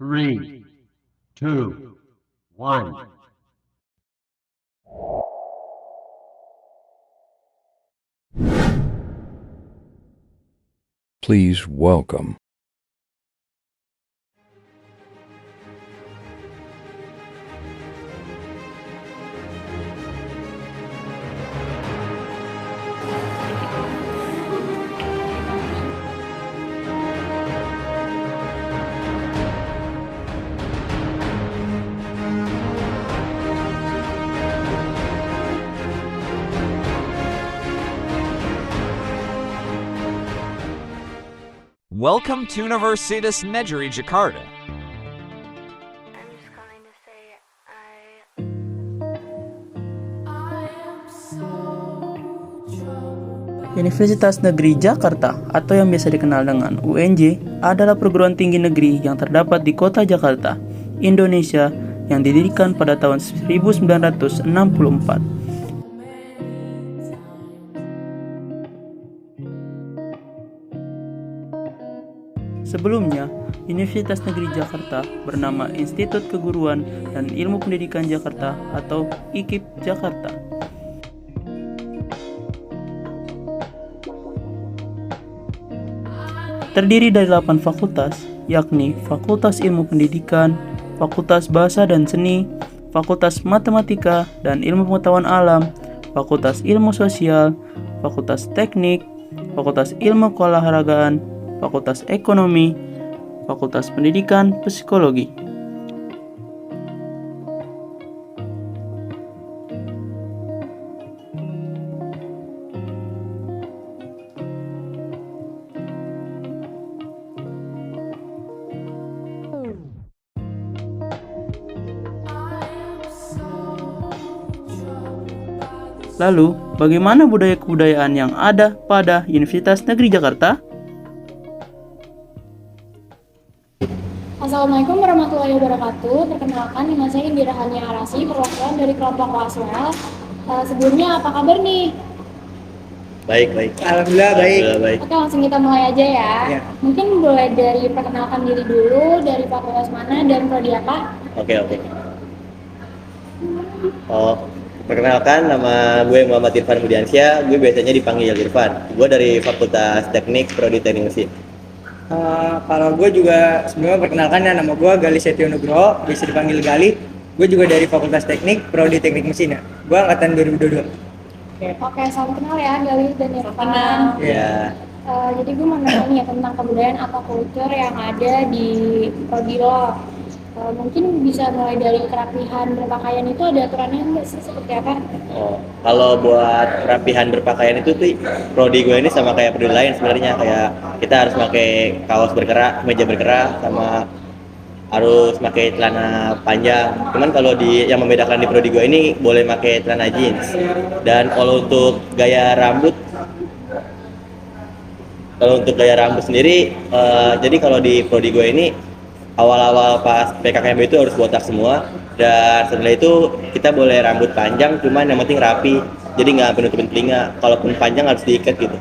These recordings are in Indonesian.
Three, two, one. Please welcome Welcome to Universitas Negeri Jakarta. I'm just going to say Universitas Negeri Jakarta atau yang biasa dikenal dengan UNJ adalah perguruan tinggi negeri yang terdapat di kota Jakarta, Indonesia yang didirikan pada tahun 1964. Sebelumnya, Universitas Negeri Jakarta bernama Institut Keguruan dan Ilmu Pendidikan Jakarta atau IKIP Jakarta. Terdiri dari 8 fakultas, yakni Fakultas Ilmu Pendidikan, Fakultas Bahasa dan Seni, Fakultas Matematika dan Ilmu Pengetahuan Alam, Fakultas Ilmu Sosial, Fakultas Teknik, Fakultas Ilmu Keolahragaan, Fakultas Ekonomi, Fakultas Pendidikan Psikologi. Lalu, bagaimana budaya kebudayaan yang ada pada Universitas Negeri Jakarta? Assalamualaikum warahmatullahi wabarakatuh. Perkenalkan, nama saya Indira Hania Arasi, perwakilan dari kelompok Waswel. Sebelumnya apa kabar nih? Baik. Alhamdulillah baik. Oke, langsung kita mulai aja ya. Ya. Mungkin boleh dari perkenalkan diri dulu, dari fakultas mana dan prodi apa? Oke. Perkenalkan, nama gue Muhammad Irfan Budiansyah. Gue biasanya dipanggil Irfan. Gue dari Fakultas Teknik Prodi Teknik Mesin. Kalau gue juga sebenarnya perkenalkan ya, nama gue Gali Setio Nugroho, bisa dipanggil Gali. Gue juga dari Fakultas Teknik Prodi Teknik Mesin ya. Gue angkatan 2022. Oke, salam kenal ya, Gali dan Irfan. Ya. Jadi gue mau nanya nih tentang kebudayaan atau kultur yang ada di prodi lo. Mungkin bisa mulai dari kerapihan berpakaian itu ada aturannya nggak sih, seperti apa? Kalau buat rapihan berpakaian itu tuh prodi gue ini sama kayak prodi lain sebenarnya, kayak kita harus pakai kaos berkerak, meja berkerak, sama harus pakai celana panjang. Cuman kalau yang membedakan di prodi gue ini boleh pakai celana jeans. Dan kalau untuk gaya rambut sendiri, jadi kalau di prodi gue ini awal-awal pas PKKMB itu harus botak semua, dan setelah itu kita boleh rambut panjang, cuman yang penting rapi, jadi nggak penutupin telinga. Kalaupun panjang harus diikat gitu.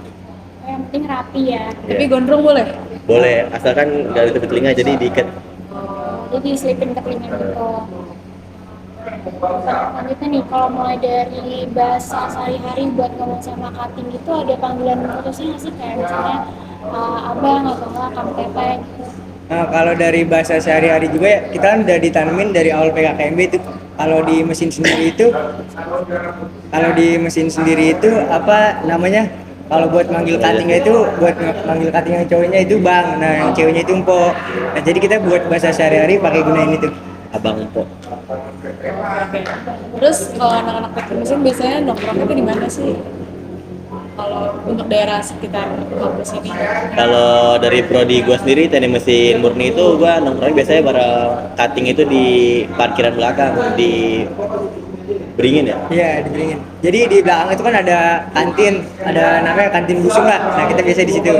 Yang penting rapi ya. Tapi gondrong boleh? Boleh, asalkan nggak ditutupin telinga, jadi diikat. Jadi diselipin ke telinga gitu. Selanjutnya nih, kalau mulai dari bahasa sehari-hari buat ngomong sama cutting itu ada panggilan khususnya nggak sih? Kayak misalnya abang atau enggak kamu teteh gitu. Nah, kalau dari bahasa sehari-hari juga ya, kita kan udah ditanemin dari awal PKKMB itu. Kalau di mesin sendiri itu apa namanya? Kalau buat manggil cuttingnya itu, buat manggil cutting yang cowoknya itu bang, nah yang ceweknya itu empok. Nah jadi kita buat bahasa sehari-hari pakai gunain itu. Abang empok. Terus kalau anak-anak teknik mesin biasanya nongkrong itu di mana sih? Kalau untuk daerah sekitar kampus ini? Kalau dari prodi gue sendiri, teknik mesin murni itu gue nongkrong biasanya bareng cutting itu di parkiran belakang, di Beringin ya? Iya, di Beringin. Jadi di belakang itu kan ada kantin, ada namanya kantin busung lah. Nah kita biasa di situ.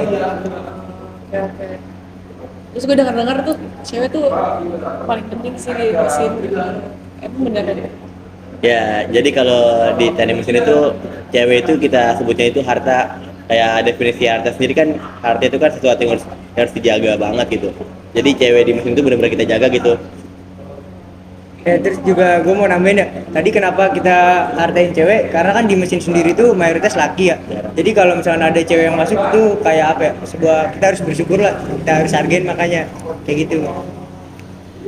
Terus gue dengar tuh cewek tuh paling penting sih di mesin. Emang bener ya? Ya, jadi kalau di teknik mesin itu cewek itu kita sebutnya itu harta. Kayak definisi harta sendiri kan, harta itu kan sesuatu yang harus dijaga banget gitu. Jadi cewek di mesin itu benar-benar kita jaga gitu. Ya, terus juga gue mau nambahin ya, tadi kenapa kita hartain cewek, karena kan di mesin sendiri tuh mayoritas laki ya. Jadi kalau misalnya ada cewek yang masuk tuh kayak apa ya, kita harus bersyukur lah, kita harus hargain, makanya kayak gitu.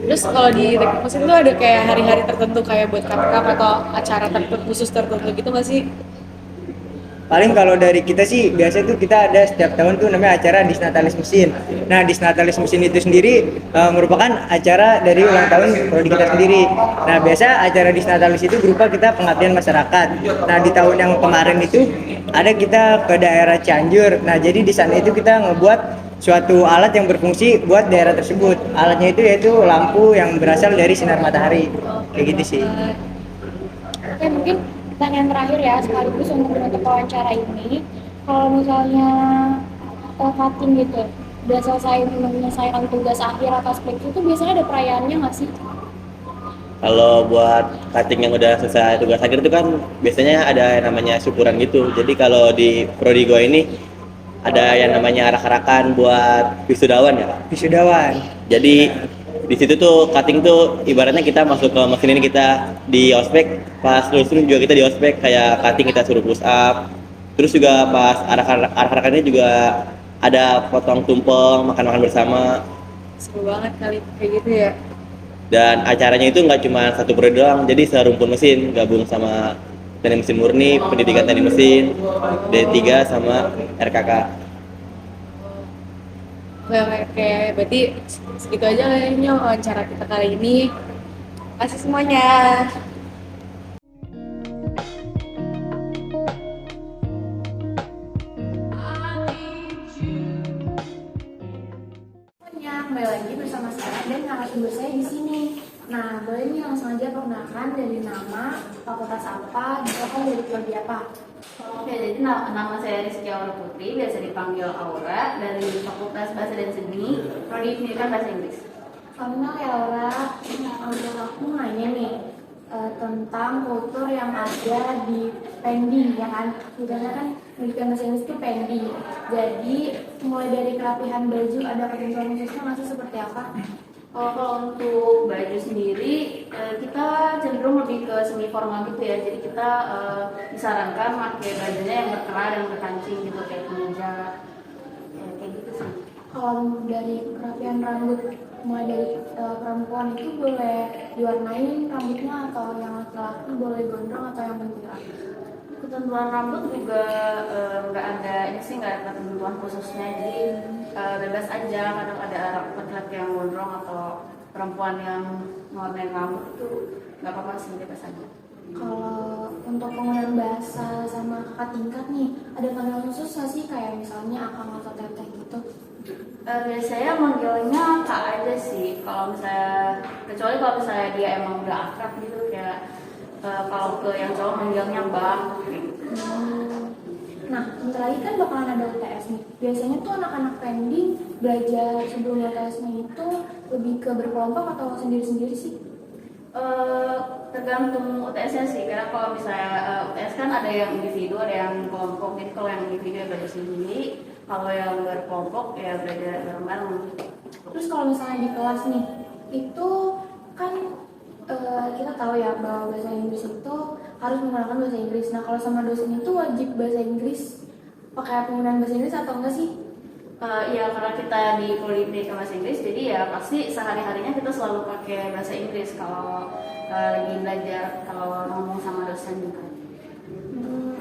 Terus kalau di teknik mesin tuh ada kayak hari-hari tertentu kayak buat cup atau acara tertentu khusus tertentu gitu nggak sih? Paling kalau dari kita sih biasa tuh kita ada setiap tahun tuh namanya acara Disnatalis Mesin. Nah, Disnatalis Mesin itu sendiri merupakan acara dari ulang tahun prodi kita sendiri. Nah, biasa acara Disnatalis itu berupa kita pengabdian masyarakat. Nah, di tahun yang kemarin itu ada kita ke daerah Cianjur. Nah, jadi di sana itu kita ngebuat suatu alat yang berfungsi buat daerah tersebut. Alatnya itu yaitu lampu yang berasal dari sinar matahari. Kayak gitu sih. Oke, mungkin pertanyaan terakhir ya, sekaligus untuk menutup wawancara ini. Kalau misalnya cutting gitu, udah selesai menyelesaikan tugas akhir atau skripsi itu biasanya ada perayaannya nggak sih? Kalau buat cutting yang udah selesai tugas akhir itu kan biasanya ada yang namanya syukuran gitu. Jadi kalau di prodi gue ini ada yang namanya arak-arakan buat wisudawan ya. Wisudawan. Jadi di situ tuh cutting tuh ibaratnya kita masuk ke mesin ini, kita di ospek, pas lulus juga kita di ospek kayak cutting kita suruh push up. Terus juga pas arak-arakannya juga ada potong tumpeng, makan-makan bersama. Seru banget kali kayak gitu ya. Dan acaranya itu nggak cuma satu prodi doang, jadi serumpun mesin gabung sama teknik mesin murni, pendidikan teknik mesin, D3 sama RKK. Oke, berarti segitu aja kayaknya wawancara kita kali ini. Kasih semuanya. Kembali lagi bersama saya dan narasumber saya di sini. Nah, boleh nih langsung aja perkenalkan dari nama, fakultas apa, juga dari prodi apa. Oke, jadi nama saya Rizky Aura Putri, biasa dipanggil Aura, dari Fakultas Bahasa dan Seni, prodi Pendidikan Bahasa Inggris. Kenal ya Aura, untuk aku nanya nih tentang kultur yang ada di Pendi, ya kan? Misalnya kan pendidikan bahasa Inggris itu Pendi. Jadi mulai dari kerapihan baju ada ketentuan khususnya nggak sih, seperti apa? Kalau untuk baju sendiri, kita cenderung lebih ke semi formal gitu ya. Jadi kita disarankan pakai bajunya yang berkerah dan berkancing gitu, kayak kemeja, kayak gitu sih. Kalau dari kerapihan rambut, mulai dari perempuan itu boleh diwarnain rambutnya, atau yang laki-laki boleh gondrong atau yang pentil? Ketentuan rambut juga nggak ada, ini sih nggak ada ketentuan khususnya, jadi bebas aja. Kadang ada laki-laki yang gondrong atau perempuan yang ngornain rambut itu nggak apa-apa sih, bebas aja. Kalau untuk penggunaan bahasa sama kakak tingkat nih, ada panggilan khusus nggak sih, kayak misalnya akang atau teteh gitu? Biasanya manggilnya kak aja sih, kalau misalnya, kecuali kalau misalnya dia emang udah akrab gitu, kayak kalau ke yang cowok manggilnya bang. Nah, bentar lagi kan bakalan ada UTS nih. Biasanya tuh anak-anak pending belajar sebelum UTS-nya itu lebih ke berkelompok atau sendiri-sendiri sih? Tergantung UTS-nya sih, karena kalau misalnya UTS kan ada yang individu, ada yang kelompok. Jadi kalau yang individu ya belajar sendiri, kalau yang berkelompok ya belajar bareng-bareng. Terus kalau misalnya di kelas nih, itu kan kita tahu ya bahwa bahasa Inggris itu harus menggunakan bahasa Inggris. Nah, kalau sama dosen itu wajib bahasa Inggris, pakai penggunaan bahasa Inggris atau enggak sih? Iya, karena kita di prodi pendidikan bahasa Inggris, jadi ya pasti sehari-harinya kita selalu pakai bahasa Inggris kalau lagi belajar, kalau ngomong sama dosen juga.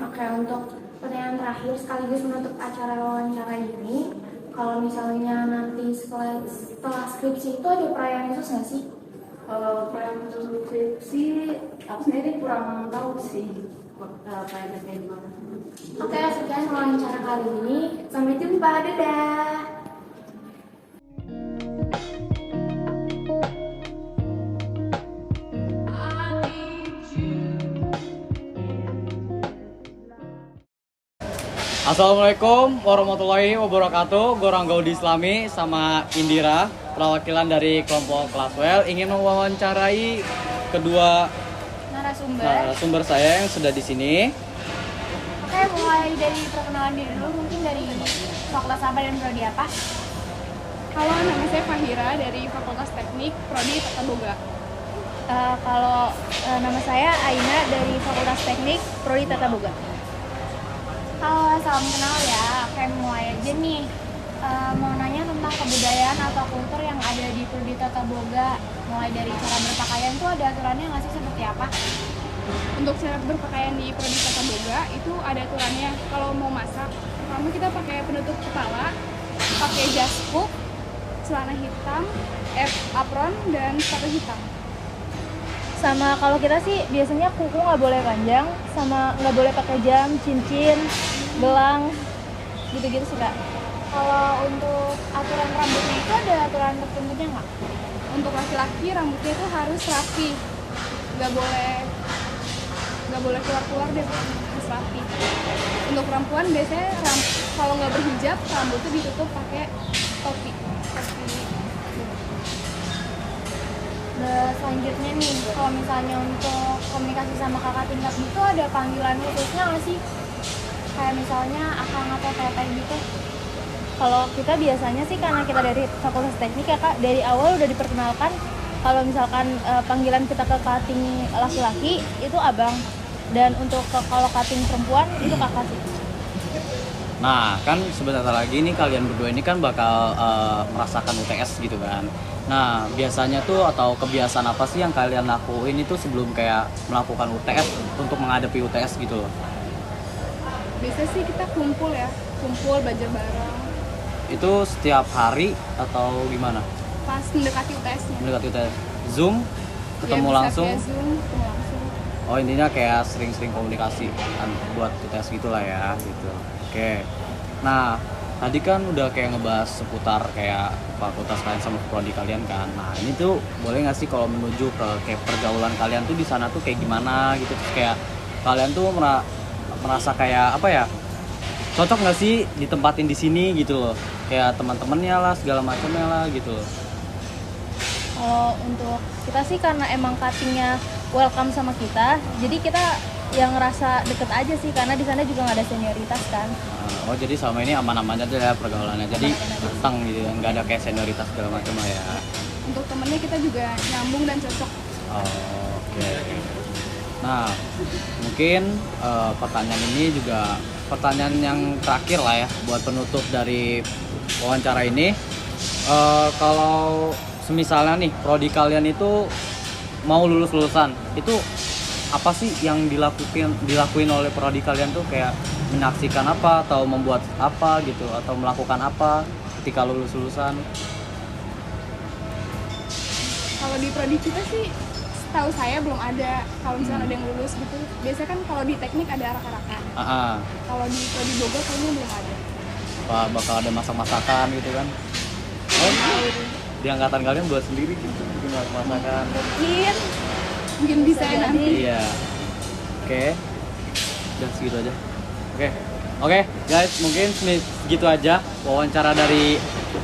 Oke, untuk pertanyaan terakhir sekaligus menutup acara wawancara ini, kalau misalnya nanti setelah skripsi itu ada perayaan khusus nggak sih? Perayaan khusus skripsi, aku sendiri kurang tahu sih perayaan kayak gimana. Oke, sekian wawancara kali ini. Sampai jumpa, dadah! Assalamualaikum warahmatullahi wabarakatuh. Gorang Gaudi Islami sama Indira, perwakilan dari kelompok Classwell, ingin mewawancarai kedua narasumber saya yang sudah di sini. Oke, mulai dari perkenalan diri dulu, mungkin dari fakultas apa dan prodi apa? Halo, nama saya Fahira dari Fakultas Teknik, Prodi Tata Boga. Nama saya Aina dari Fakultas Teknik, Prodi Tata Boga. Halo, salam kenal ya. Kayak mulai aja nih. Mau nanya tentang kebudayaan atau kultur yang ada di Prodi Tata Boga. Mulai dari cara berpakaian tuh ada aturannya nggak sih, seperti apa? Untuk cara berpakaian di Prodi Tata Boga itu ada aturannya. Kalau mau masak, pertama kita pakai penutup kepala, pakai jas kup, celana hitam, apron, dan sepatu hitam. Sama kalau kita sih biasanya kuku nggak boleh panjang, sama nggak boleh pakai jam, cincin, gelang, gitu-gitu sih Kak. Kalau untuk aturan rambutnya itu ada aturan tertentunya nggak? Untuk laki-laki rambutnya itu harus rapi, nggak boleh keluar-keluar deh, harus rapi. Untuk perempuan biasanya kalau nggak berhijab rambutnya ditutup pakai topi. Selanjutnya nih, kalau misalnya untuk komunikasi sama kakak tingkat gitu ada panggilan khususnya nggak sih? Kayak misalnya akang atau teteh gitu. Kalau kita biasanya sih karena kita dari Fakultas Teknik ya Kak, dari awal udah diperkenalkan kalau misalkan panggilan kita ke kating laki-laki itu abang, dan untuk kalau kating perempuan itu kakak sih. Nah, kan sebentar lagi nih kalian berdua ini kan bakal merasakan UTS gitu kan. Nah, biasanya tuh atau kebiasaan apa sih yang kalian lakuin itu sebelum kayak melakukan UTS untuk menghadapi UTS gitu loh? Biasanya sih kita kumpul belajar bareng. Itu setiap hari atau gimana? Pas mendekati UTS-nya. Mendekati UTS. Zoom? Ketemu bisa langsung? via Zoom, ketemu langsung. Oh, intinya kayak sering-sering komunikasi kan buat UTS gitulah ya gitu. Oke. Nah, tadi kan udah kayak ngebahas seputar kayak fakultas kalian sama prodi kalian kan. Nah, ini tuh boleh nggak sih kalau menuju ke kayak pergaulan kalian tuh di sana tuh kayak gimana gitu? Terus kayak kalian tuh merasa kayak apa ya? Cocok nggak sih ditempatin di sini gitu loh? Kayak teman-temannya lah, segala macamnya lah gitu loh. Kalau untuk kita sih karena emang cuttingnya welcome sama kita, jadi kita yang ngerasa deket aja sih, karena di sana juga nggak ada senioritas kan. Oh, jadi selama ini aman-aman aja ya pergaulannya. Jadi tentang gitu, nggak ada kayak senioritas segala macam lah ya. Untuk temennya kita juga nyambung dan cocok. Oh, oke. Nah, mungkin pertanyaan ini juga pertanyaan yang terakhir lah ya buat penutup dari wawancara ini. Kalau semisalnya nih prodi kalian itu mau lulusan itu apa sih yang dilakuin oleh prodi kalian tuh, kayak menyaksikan apa atau membuat apa gitu atau melakukan apa ketika lulusan? Kalau di prodi kita sih setahu saya belum ada. Kalau misalnya ada yang lulus gitu, biasanya kan kalau di teknik ada arak-arakan. Kalau di prodi Bogor kayaknya belum ada. Apa bakal ada masak-masakan gitu kan? Oh, di angkatan kalian buat sendiri gitu, bikin masak-masakan. Mungkin bisa nanti. Iya. Oke. Udah segitu aja. Oke, guys, mungkin segitu aja wawancara dari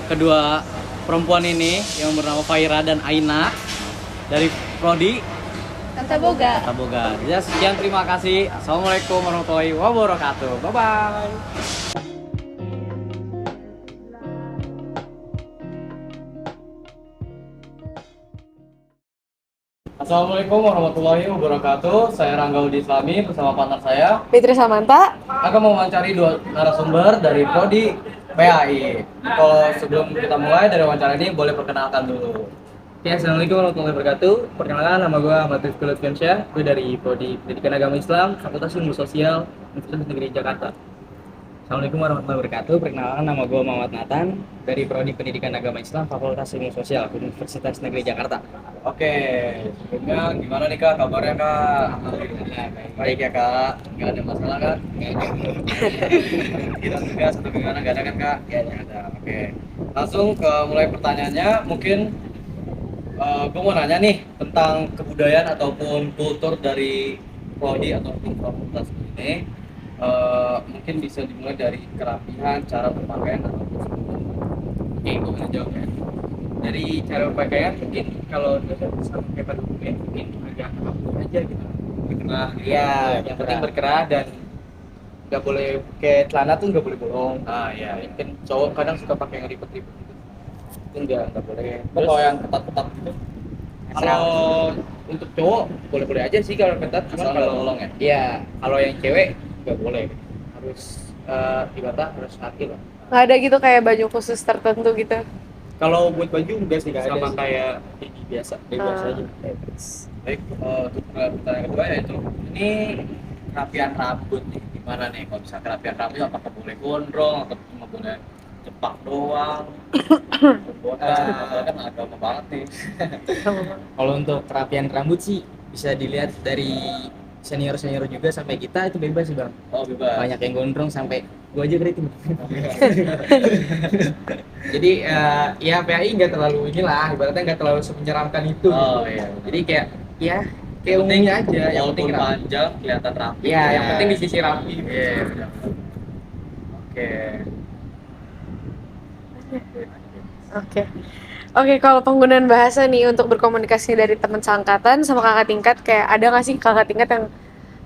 kedua perempuan ini yang bernama Fahira dan Aina dari prodi Tata Boga. Tata Boga. Ya, sekian, terima kasih. Assalamualaikum warahmatullahi wabarakatuh. Bye bye. Assalamualaikum warahmatullahi wabarakatuh. Saya Rangga Udi Islami bersama partner saya Fitri Samanta. akan mewawancari dua narasumber dari prodi PAI. Kalau sebelum kita mulai dari wawancara ini, boleh perkenalkan dulu. Oke, assalamualaikum warahmatullahi wabarakatuh. Perkenalkan, nama gue Ahmad Rizky Lutfiansyah. Gue dari prodi Pendidikan Agama Islam, Fakultas Ilmu Sosial, Universitas Negeri Jakarta. Assalamualaikum warahmatullahi wabarakatuh. Perkenalkan, nama gue Muhammad Nathan dari prodi Pendidikan Agama Islam, Fakultas Ilmu Sosial, Universitas Negeri Jakarta. Oke, sebelumnya gimana nih Kak, kabarnya Kak? Alhamdulillah baik ya Kak, nggak ada masalah kan? Nggak ada. Kita tugas atau gimana, nggak ada kan Kak? Nggak ada. Oke, langsung ke mulai pertanyaannya. Mungkin gue mau nanya nih tentang kebudayaan ataupun kultur dari prodi ataupun fakultas ini. Mungkin bisa dimulai dari kerapihan, cara berpakaian ataupun Oke, gue mau jawab ya. Dari cara berpakaian mungkin kalau pakai pada umumnya mungkin agak kaku aja gitu. Berkerah, iya, yang penting berkerah dan nggak boleh kayak celana tuh nggak boleh bolong. iya. Mungkin cowok kadang suka pakai yang ribet-ribet gitu. itu enggak boleh. Terus kalau yang ketat-ketat gitu, kalau untuk cowok boleh-boleh aja sih kalau ketat, cuman kalau nolong ya. Iya, kalau yang cewek nggak boleh. Harus ibaratnya harus hati lah. Nggak ada gitu kayak baju khusus tertentu gitu. Kalau buat baju enggak sih, sama kayak ini biasa aja. Baik, untuk pertanyaan kedua ya itu. Ini kerapian rambut nih, gimana nih? Kalau bisa kerapian rambut apakah boleh gondrong atau cuma boleh cepak doang? Botak, kan agama banget nih. Kalau untuk kerapian rambut sih bisa dilihat dari senior juga sampai kita itu bebas sih bang. Oh bebas. Banyak yang gondrong sampai gua aja keriting. Jadi ya PAI nggak terlalu inilah, ibaratnya nggak terlalu menyeramkan itu. Oh iya. Jadi kayak kayak umumnya aja, yang penting panjang kelihatan rapi. Iya, yang penting di sisi rapi. Iya. Oke, kalau penggunaan bahasa nih untuk berkomunikasi dari teman seangkatan sama kakak tingkat, kayak ada nggak sih kakak tingkat yang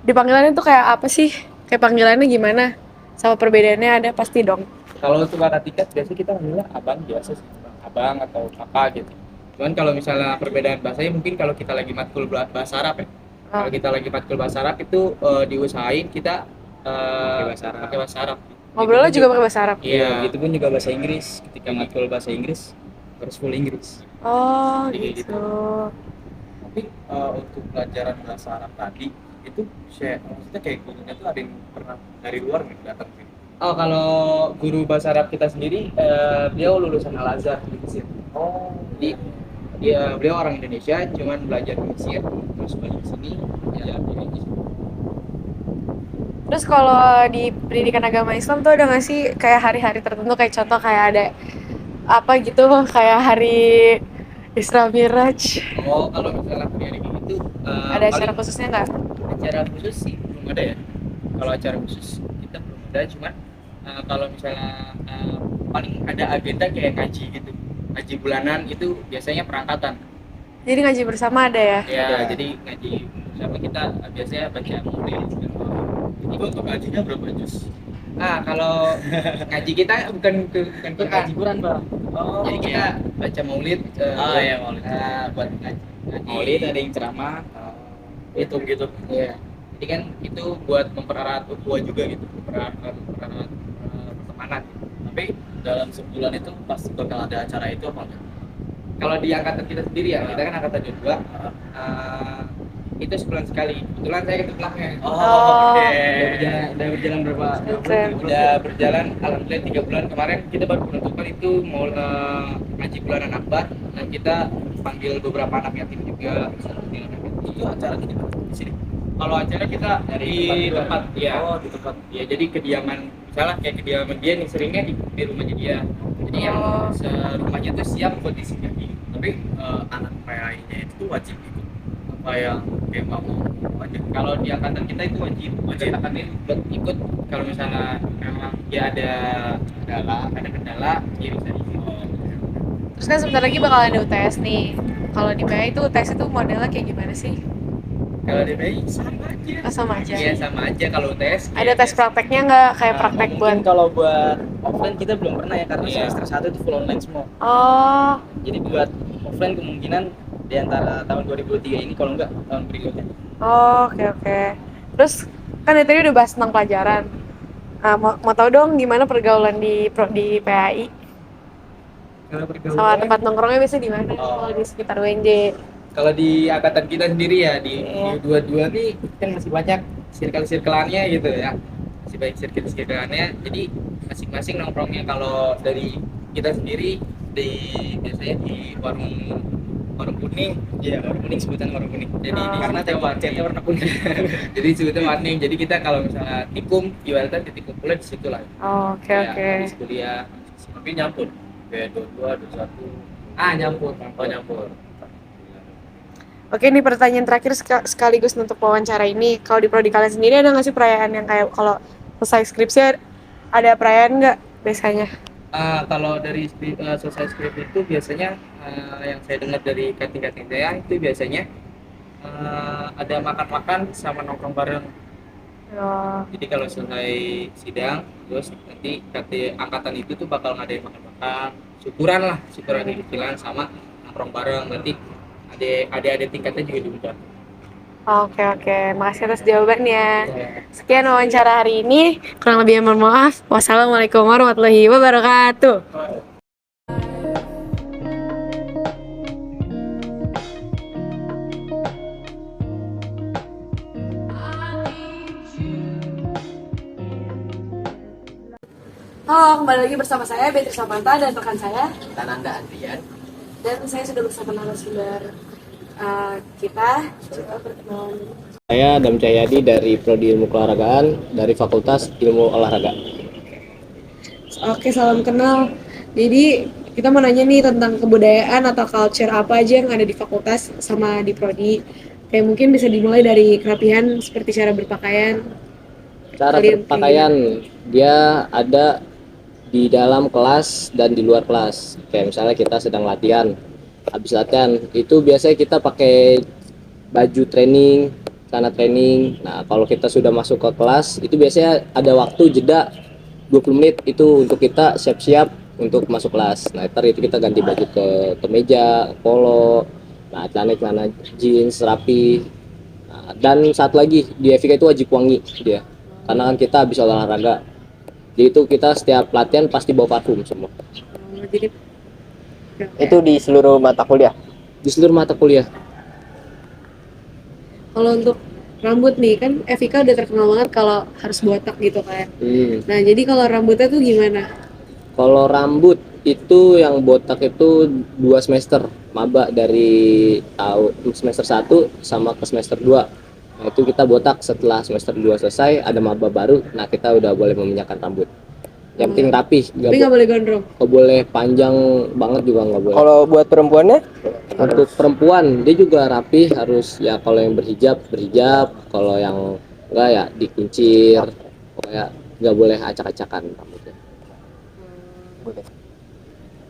dipanggilannya tuh kayak apa sih? Kayak panggilannya gimana? Sama perbedaannya ada pasti dong. Kalau untuk kakak tingkat biasanya kita manggilnya abang biasa sih, abang atau kakak gitu. Cuman kalau misalnya perbedaan bahasanya mungkin kalau kita lagi matkul bahasa Arab ya. Kalau kita lagi matkul bahasa Arab itu diusahain kita pakai bahasa Arab. Ngobrolnya juga pakai bahasa Arab. Iya, itu pun juga bahasa Inggris. Ketika matkul bahasa Inggris harus full Inggris. Oh, gitu. Tapi untuk pelajaran bahasa Arab tadi itu maksudnya kayak gurunya tuh ada yang pernah dari luar nggak datang sini? Oh, kalau guru bahasa Arab kita sendiri beliau lulusan Al Azhar di Mesir. Oh, jadi beliau orang Indonesia, cuman belajar di Mesir, terus balik ke sini ya di Indonesia. Terus kalau di pendidikan agama Islam tuh ada nggak sih kayak hari-hari tertentu, kayak contoh kayak ada apa gitu, kayak hari Isra Miraj? Oh, kalau misalnya hari gitu ada acara khususnya nggak? Acara khusus sih belum ada ya. Kalau acara khusus kita belum ada, cuman kalau misalnya paling ada agenda kayak ngaji gitu, ngaji bulanan itu biasanya perangkatan. Jadi ngaji bersama ada ya? Ya, jadi ngaji bersama kita biasanya baca maulid. Jadi untuk ngajinya berapa juz? Kalau ngaji kita bukan ngaji Quran bang. Oh, jadi kita baca maulid. Maulid. Buat ngaji maulid ada yang ceramah. Itu gitu. Iya. Jadi kan itu buat mempererat ukhuwah juga gitu, mempererat pertemanan. Tapi dalam sebulan itu pasti bakal ada acara itu apa enggak? Kalau di angkatan kita sendiri ya, kita kan angkatan 22. Itu sebulan sekali. Kebetulan saya ketepatnya. Oke. Udah berjalan berapa? Udah berjalan alhamdulillah 3 bulan. Kemarin kita baru penutupan itu mau ngaji bulanan akbar dan kita panggil beberapa anak yatim juga. Itu acaranya di sini. Kalau acara kita di tempat, ya. Oh, di tempat. Ya, jadi kediaman, misalnya kayak kediaman dia nih seringnya di rumahnya dia. Jadi yang rumahnya tuh siap buat disinggahi. Tapi anak PAI-nya itu wajib ikut apa yang kayak mau aja. Kalau di angkatan kita itu wajib akan ikut. Kalau misalnya memang dia ada kendala dia bisa ikut. Terus kan sebentar lagi bakal ada UTS nih. Kalau di PAI itu UTS itu modelnya kayak gimana sih? Kalau di PAI sama aja. Sama aja. Iya, sama aja kalau UTS. Ada tes prakteknya nggak? Kayak praktek buat kalau buat offline kita belum pernah ya, karena semester 1 itu full online semua. Oh. Jadi buat offline kemungkinan di antara tahun 2023 ini, kalau enggak tahun berikutnya. Oh, oke. Terus kan tadi udah bahas tentang pelajaran. Mau tahu dong gimana pergaulan di PAI? Sama tempat nongkrongnya biasanya di mana? Kalau di sekitar UNJ. Kalau di angkatan kita sendiri ya di 22 nih kan masih banyak circle-circleannya gitu ya. Masih banyak circle-circleannya. Jadi masing-masing nongkrongnya. Kalau dari kita sendiri biasanya di warung kuning. Iya, warung kuning, sebutan warung kuning. Jadi karena catnya warna kuning. Jadi sebutnya warning. Jadi kita kalau misalnya tikung, ibaratnya titik kumpulnya di situ lah. Oh, oke. Di kuliah. Tapi nyampur. Kayak 22, 21. Nyampur. Oke, ini pertanyaan terakhir sekaligus untuk wawancara ini. Kalau di prodi kalian sendiri ada nggak sih perayaan yang kayak kalau selesai skripsi ada perayaan nggak biasanya? Kalau dari selesai skripsi itu biasanya yang saya dengar dari kating-kating saya itu biasanya ada makan-makan sama nongkrong bareng. Oh. Jadi kalau selesai sidang, terus nanti angkatan itu tuh bakal ngadain makan-makan, syukuran kecilan sama nongkrong bareng, nanti adik-adik tingkatnya juga diundang. Oke, makasih atas jawabannya. Sekian wawancara hari ini, kurang lebih mohon maaf. Wassalamualaikum warahmatullahi wabarakatuh. Halo, kembali lagi bersama saya Beatrice Samantha dan rekan saya Tananda Andrian. dan saya sudah bersama narasumber kita. Coba perkenalan. Saya Adam Cahyadi dari Prodi Ilmu Keolahragaan dari Fakultas Ilmu Olahraga. Oke, salam kenal. Jadi kita mau nanya nih tentang kebudayaan atau culture apa aja yang ada di fakultas sama di prodi. Kayak mungkin bisa dimulai dari kerapihan seperti cara berpakaian. Cara berpakaian dia ada di dalam kelas dan di luar kelas. Kayak misalnya kita sedang latihan. Habis latihan itu biasanya kita pakai baju training, celana training. Nah, kalau kita sudah masuk ke kelas itu biasanya ada waktu jeda 20 menit itu untuk kita siap-siap untuk masuk kelas. Nah, itu kita ganti baju ke kemeja, polo, nah celana jeans rapi. Nah, dan satu lagi di FIK itu wajib wangi dia. Karena kan kita habis olahraga. Jadi itu kita setiap latihan pasti bawa parfum semua. Jadi Itu di seluruh mata kuliah. Di seluruh mata kuliah. kalau untuk rambut nih kan FIK udah terkenal banget kalau harus botak gitu kan. Nah, jadi kalau rambutnya tuh gimana? Kalau rambut itu yang botak itu 2 semester maba dari tahun semester 1 sama ke semester 2. Nah, itu kita botak setelah semester 2 selesai ada maba baru. Nah, kita udah boleh meminyakan rambut. Yang penting rapi, Tapi nggak boleh gondrong. nggak boleh panjang banget juga nggak boleh. Kalau buat perempuannya? Untuk perempuan dia juga rapi, harus ya kalau yang berhijab, kalau yang enggak ya dikuncir. Pokoknya nggak boleh acak-acakan rambutnya.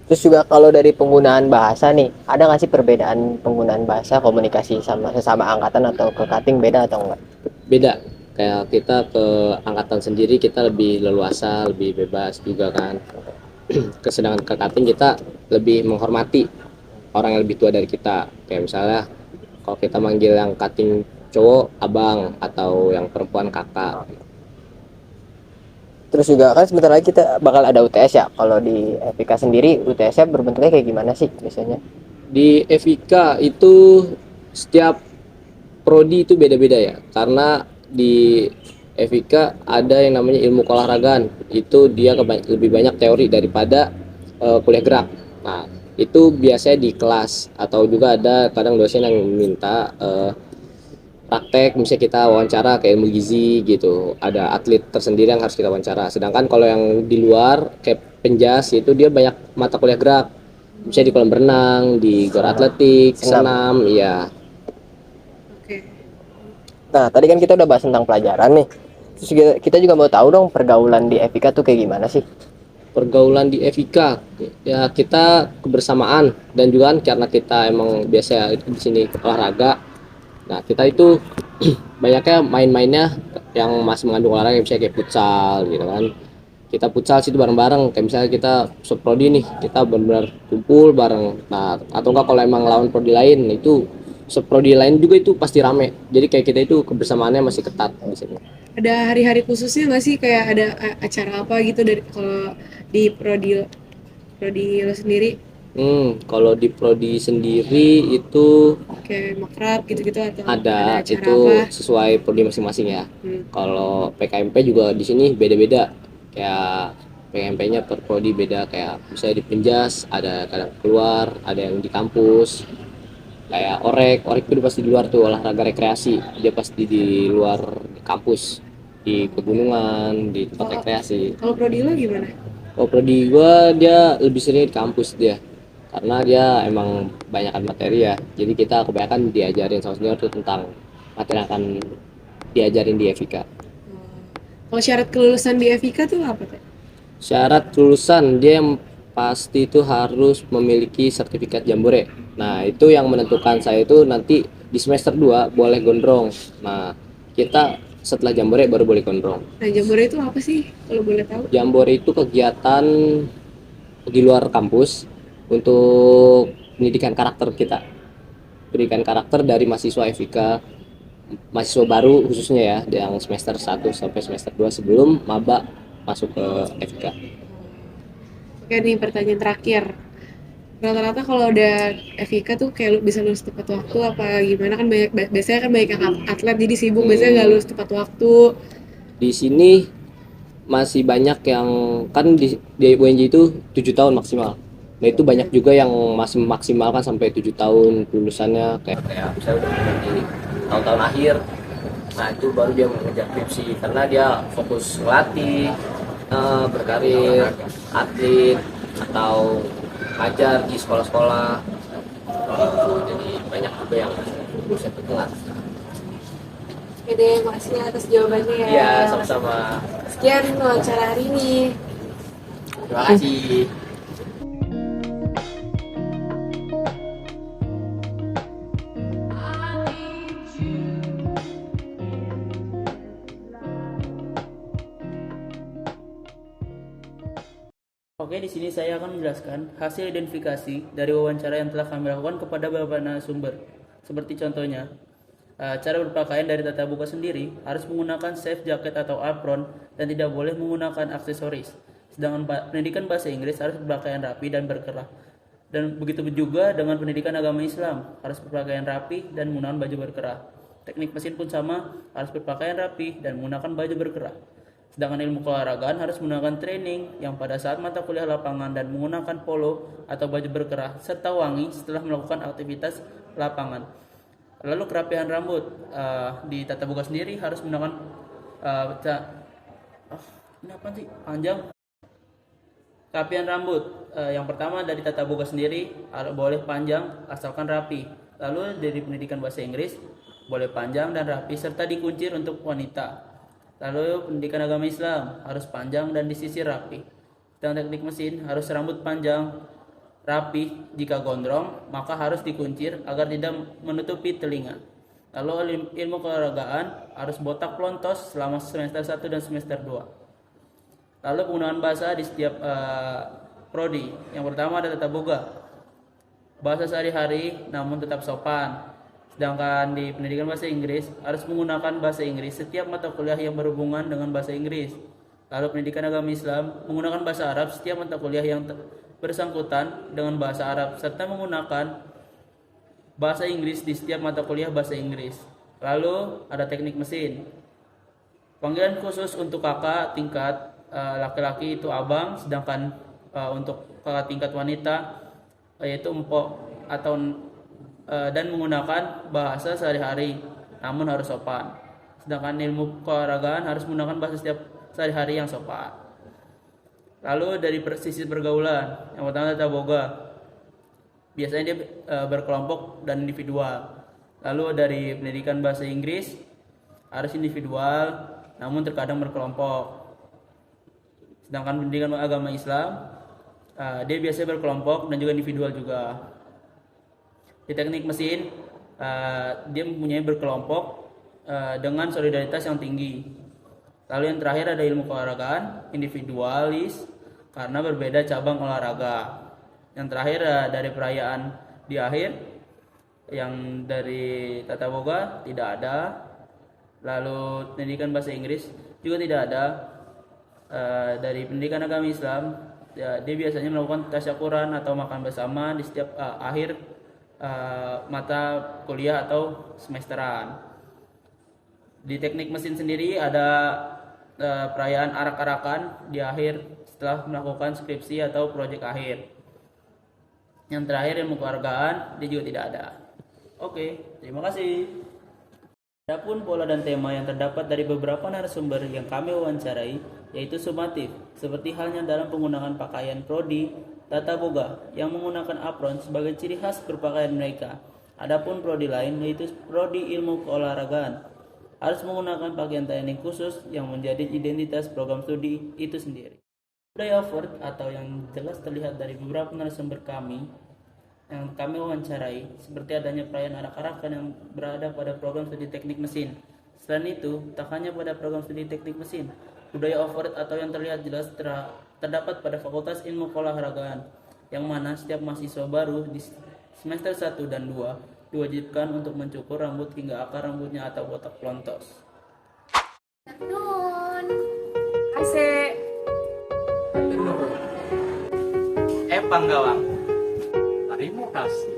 Terus juga kalau dari penggunaan bahasa nih, ada nggak sih perbedaan penggunaan bahasa komunikasi sama sesama angkatan atau ke cutting beda atau enggak? Beda. Kayak kita ke angkatan sendiri kita lebih leluasa, lebih bebas juga kan. Sedangkan ke cutting kita lebih menghormati orang yang lebih tua dari kita. Kayak misalnya kalau kita manggil yang cutting cowok abang atau yang perempuan kakak. Terus juga kan sebentar lagi kita bakal ada UTS ya. Kalau di FIK sendiri UTS-nya berbentuknya kayak gimana sih biasanya? Di FIK itu setiap prodi itu beda-beda ya. Karena di FIK ada yang namanya ilmu keolahragaan. Itu dia lebih banyak teori daripada kuliah gerak. Nah, itu biasanya di kelas atau juga ada kadang dosen yang minta praktek, misalnya kita wawancara kayak ilmu gizi gitu, ada atlet tersendiri yang harus kita wawancara. Sedangkan kalau yang di luar kayak penjas itu dia banyak mata kuliah gerak, misalnya di kolam renang, di gor atletik, senam, iya. Nah, tadi kan kita udah bahas tentang pelajaran nih. Terus kita juga mau tahu dong pergaulan di FIK tuh kayak gimana sih? Pergaulan di FIK ya kita kebersamaan dan juga kan karena kita emang biasa di sini olahraga. Nah, kita itu banyaknya main-mainnya yang masih mengandung olahraga, misalnya kayak futsal gitu kan. Kita futsal situ bareng-bareng, kayak misalnya kita prodi nih, kita benar-benar kumpul bareng. Nah, atau enggak kalau emang lawan prodi lain itu prodi lain juga itu pasti rame. Jadi kayak kita itu kebersamaannya masih ketat di sini. Ada hari-hari khususnya nggak sih, kayak ada acara apa gitu dari kalau di prodi lo sendiri? Kalau di prodi sendiri itu kayak makrab gitu-gitu atau ada acara itu apa? sesuai prodi masing-masing ya. Kalau PKMP juga di sini beda-beda. Kayak PKMP-nya per prodi beda, kayak misalnya di Penjas ada kadang keluar, ada yang di kampus. Kayak orek itu pasti di luar tuh, olahraga rekreasi, dia pasti di luar kampus, di pegunungan, di tempat rekreasi. Kalau prodi lo gimana? Kalau prodi gua dia lebih sering di kampus dia, karena dia emang banyakan materi ya, jadi kita kebanyakan diajarin sama senior tuh tentang materi yang akan diajarin di FIK. Kalau syarat kelulusan di FIK tuh apa tuh? Syarat kelulusan dia yang pasti itu harus memiliki sertifikat Jambore. Nah, itu yang menentukan saya itu nanti di semester 2 boleh gondrong. Nah, kita setelah Jambore baru boleh gondrong. Nah, Jambore itu apa sih kalau boleh tahu? Jambore itu kegiatan di luar kampus untuk pendidikan karakter kita. Pendidikan karakter dari mahasiswa FIK, mahasiswa baru khususnya ya, yang semester 1 sampai semester 2 sebelum maba masuk ke FIK. Oke nih, pertanyaan terakhir. Rata-rata kalau udah FIK tuh kayak bisa lulus tepat waktu apa gimana, kan biasanya kan banyak yang atlet jadi sibuk, biasanya nggak lulus tepat waktu. Di sini masih banyak yang kan di UNJ itu 7 tahun maksimal. Nah itu banyak juga yang masih memaksimalkan sampai 7 tahun lulusannya, kayak misalnya udah di tahun-tahun akhir. Nah itu baru dia mengejar skripsi karena dia fokus melatih, berkarir, atlet atau ngajar di sekolah-sekolah. Jadi banyak juga yang lulusan telat. Oke deh, makasih atas jawabannya ya. Iya, sama-sama. Sekian wawancara hari ini. Terima kasih. Oke, di sini saya akan menjelaskan hasil identifikasi dari wawancara yang telah kami lakukan kepada beberapa narasumber. Seperti contohnya, cara berpakaian dari tata boga sendiri harus menggunakan safe jacket atau apron dan tidak boleh menggunakan aksesoris. Sedangkan pendidikan bahasa Inggris harus berpakaian rapi dan berkerah. Dan begitu juga dengan pendidikan agama Islam, harus berpakaian rapi dan menggunakan baju berkerah. Teknik mesin pun sama, harus berpakaian rapi dan menggunakan baju berkerah. Sedangkan ilmu keolahragaan harus menggunakan training yang pada saat mata kuliah lapangan dan menggunakan polo atau baju berkerah serta wangi setelah melakukan aktivitas lapangan. Lalu kerapihan rambut di tata boga sendiri harus menggunakan ini apa sih? Panjang. Kerapihan rambut yang pertama dari tata boga sendiri boleh panjang asalkan rapi. Lalu dari pendidikan bahasa Inggris boleh panjang dan rapi serta dikuncir untuk wanita. Lalu pendidikan agama Islam harus panjang dan disisir rapi. Dan teknik mesin harus rambut panjang, rapi. Jika gondrong maka harus dikuncir agar tidak menutupi telinga. Lalu ilmu keolahragaan harus botak pelontos selama semester 1 dan semester 2. Lalu penggunaan bahasa di setiap prodi. Yang pertama ada tata boga, bahasa sehari-hari namun tetap sopan. Sedangkan di pendidikan bahasa Inggris harus menggunakan bahasa Inggris setiap mata kuliah yang berhubungan dengan bahasa Inggris. Lalu pendidikan agama Islam menggunakan bahasa Arab setiap mata kuliah yang bersangkutan dengan bahasa Arab serta menggunakan bahasa Inggris di setiap mata kuliah bahasa Inggris. Lalu ada teknik mesin. Panggilan khusus untuk kakak tingkat laki-laki itu abang, sedangkan untuk kakak tingkat wanita yaitu empok atau dan menggunakan bahasa sehari-hari namun harus sopan. Sedangkan ilmu keolahragaan harus menggunakan bahasa setiap sehari-hari yang sopan. Lalu dari sisi pergaulan, yang pertama tata boga, biasanya dia berkelompok dan individual. Lalu dari pendidikan bahasa Inggris harus individual namun terkadang berkelompok. Sedangkan pendidikan agama Islam dia biasanya berkelompok dan juga individual juga. Di teknik mesin dia mempunyai berkelompok dengan solidaritas yang tinggi. Lalu yang terakhir ada ilmu keolahragaan individualis karena berbeda cabang olahraga. Yang terakhir dari perayaan di akhir, yang dari tata boga tidak ada. Lalu pendidikan bahasa Inggris juga tidak ada. Dari pendidikan agama Islam dia biasanya melakukan tasyakuran atau makan bersama di setiap akhir mata kuliah atau semesteran. Di teknik mesin sendiri ada perayaan arak-arakan di akhir setelah melakukan skripsi atau proyek akhir. Yang terakhir ilmu keluargaan dia juga tidak ada. Oke, terima kasih. Adapun pola dan tema yang terdapat dari beberapa narasumber yang kami wawancarai yaitu sumatif, seperti halnya dalam penggunaan pakaian prodi tata boga yang menggunakan apron sebagai ciri khas berpakaian mereka. Adapun prodi lain yaitu prodi ilmu keolahragaan harus menggunakan pakaian TNI khusus yang menjadi identitas program studi itu sendiri. Budaya Ford atau yang jelas terlihat dari beberapa narasumber kami yang kami wawancarai seperti adanya perayaan arak-arakan yang berada pada program studi teknik mesin. Selain itu, tak hanya pada program studi teknik mesin, budaya offroad atau yang terlihat jelas terdapat pada Fakultas Ilmu Keolahragaan, yang mana setiap mahasiswa baru di semester 1 dan 2 diwajibkan untuk mencukur rambut hingga akar rambutnya atau botak pelontos. Nun. AC. Panggawang. Terima kasih.